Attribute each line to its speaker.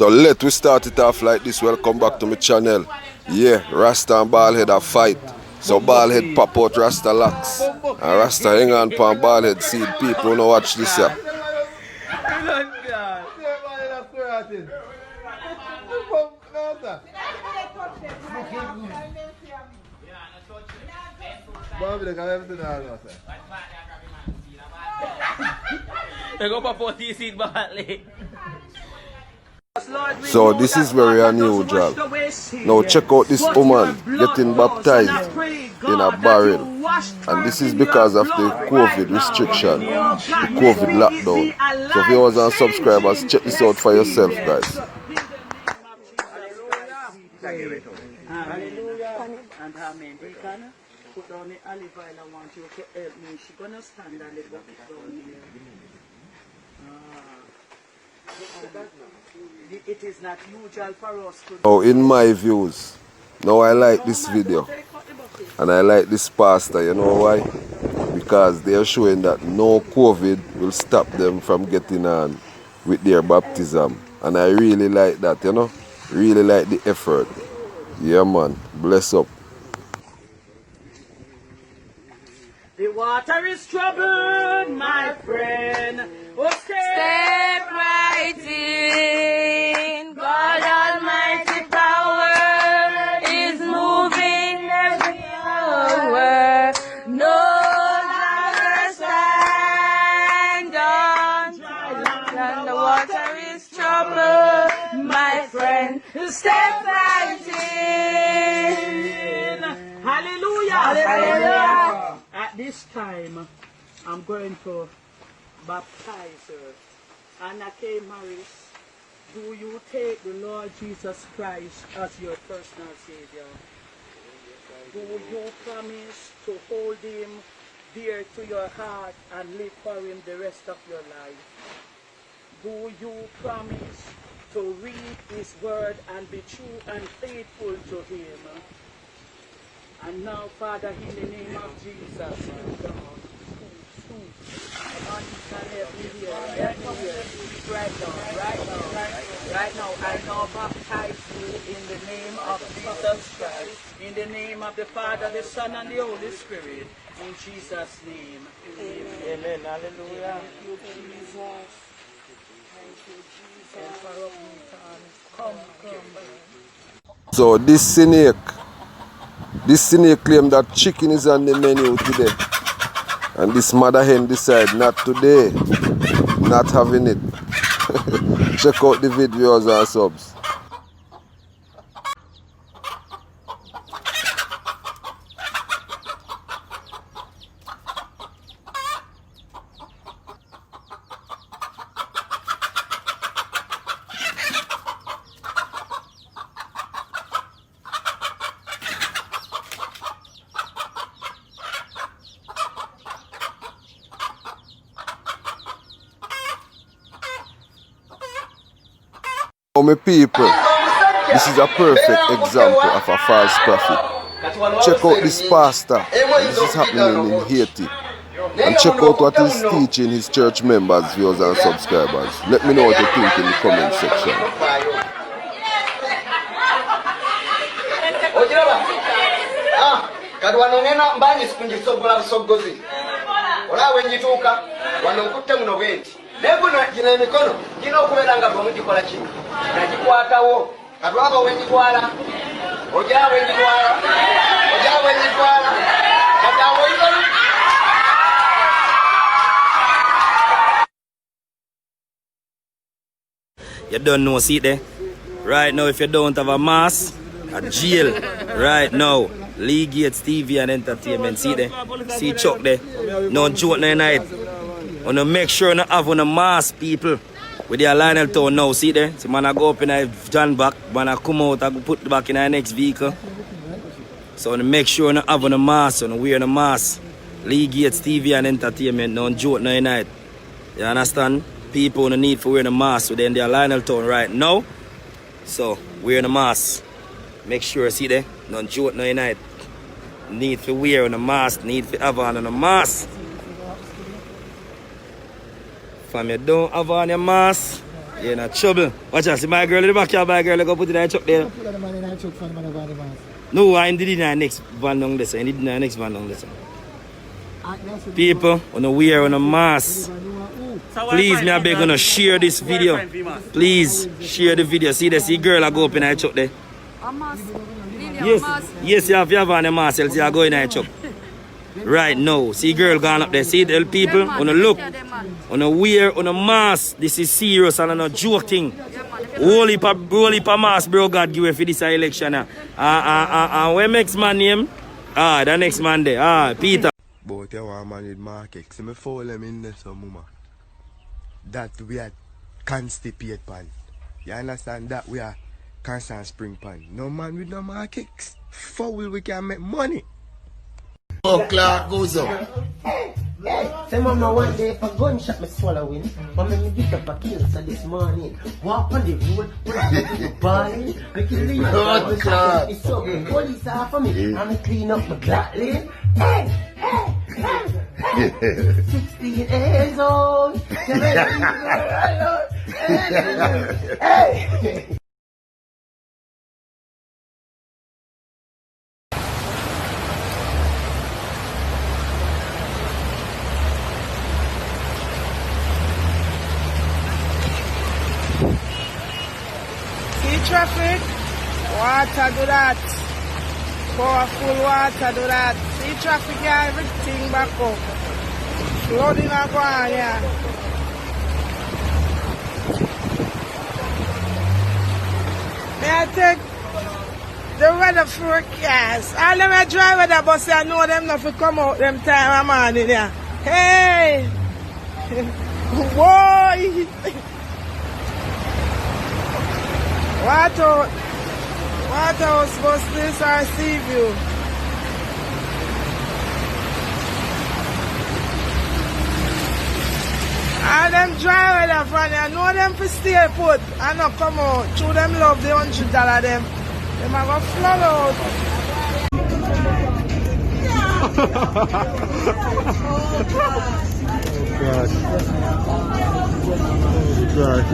Speaker 1: So let we start it off like this. Welcome back to my channel. Yeah, Rasta and Ballhead a fight. So Ballhead pop out Rasta locks. And Rasta hang on pan Ballhead seed. People wanna watch this here. So this is very unusual. Now check out this woman getting baptized in a barrel. And this is because of the COVID restriction, the COVID lockdown. So viewers and subscribers, check this out for yourself, guys.
Speaker 2: And amen. Deacon, put down the olive oil. I want you to help me. She's gonna stand and let go down here. It is not usual for us to.
Speaker 1: Oh, in my views, now I like this video. And I like this pastor, you know why? Because they are showing that no COVID will stop them from getting on with their baptism. And I really like that, you know? Really like the effort. Yeah, man. Bless up.
Speaker 2: The water is troubled, my friend. Oh, step right in. God Almighty power is moving every hour. No longer stand on dry land. The water is troubled, my friend. Step right in. Hallelujah. Hallelujah. At this time, I'm going to baptize her. Anna K. Morris, do you take the Lord Jesus Christ as your personal Savior? Do you promise to hold Him dear to your heart and live for Him the rest of your life? Do you promise to read His word and be true and faithful to Him? And now, Father, in the name of Jesus, right now, I now baptize you in the name of Jesus Christ, in the name of the Father, the Son, and the Holy Spirit, in Jesus' name. Amen. Amen. Hallelujah. Thank you, Jesus. Thank you, Jesus. Come.
Speaker 1: So this snake claim that chicken is on the menu today. And this mother hen decide not today, not having it. Check out the videos and subs. For my people, this is a perfect example of a false prophet. Check out this pastor, and this is happening in Haiti. And check out what he's teaching his church members, viewers and subscribers. Let me know what you think in the comment section.
Speaker 3: Nebuno jina emikono jina okubeera nga bwemugikola kino nagikwatawo katwaba wengitwala ojja wengitwala katawoyiro.
Speaker 4: You don't know, see there? Right now, if you don't have a mask, a jail. Right now, Lee Gates TV and Entertainment, see there? See Chuck there? No joke no night. Wanna make sure you have on a mask, people. With your Lionel Town now, see there? See, man, I go up in a John back, man, I come out, I go put it back in our next vehicle. So wanna make sure you have on a mask, you wear a mask. Lee Gates TV and Entertainment, no joke no night. You understand? People don't need for wearing a mask within their Lionel Town right now. So, wearing a mask. Make sure, see there? Don't joke no night. Need for wearing a mask, need for have on a mask. Fam, you don't have on your mask, You're in trouble. Watch out, see my girl in the backyard, my girl, go put it in the truck there.
Speaker 5: Put the man in the truck for the man of the mask.
Speaker 4: No, I did it in the next van down this. I did it in the next van down this. People, on the wear on a mask. Please, me I beg you to share this video. Please, share the video. See the girl I go up in the truck there.
Speaker 6: A mask.
Speaker 4: Yes, yes, you have on the mask, else you go in the truck. Right now, see girl gone up there. See the people, on the look, on the wear, on the mask. This is serious and not joking. Holy pa mask, bro, God give it for this election. Where next man name? The next man there. Peter.
Speaker 7: But you want man with market. So me follow them in there some mama. That we are constipate pan. You understand that we are constant spring pan. No man with no markets. For we can make money.
Speaker 8: Oh, Clark goes up.
Speaker 3: Say mama one day for gunshot me swallowing. Mama me get up a kill so this morning. Walk on the road, put up the body. Make you leave
Speaker 8: Oh, God.
Speaker 3: it's up. Police off of me. I'm clean up my black lane. Hey, hey, hey, hey. 16 years old. Hey.
Speaker 2: Traffic, water do that. Powerful water do that. See traffic, yeah, everything back up. Flooding up on, yeah. May I take the weather forecast? All them I drive with the bus, I know them not to come out them time of morning, yeah. Hey! Whoa! What was supposed to this or sea view? And them drive with the front, I know them for stay put and not come out. True them love the $100 them. Them are gonna flood out.
Speaker 7: God.
Speaker 5: Oh, God.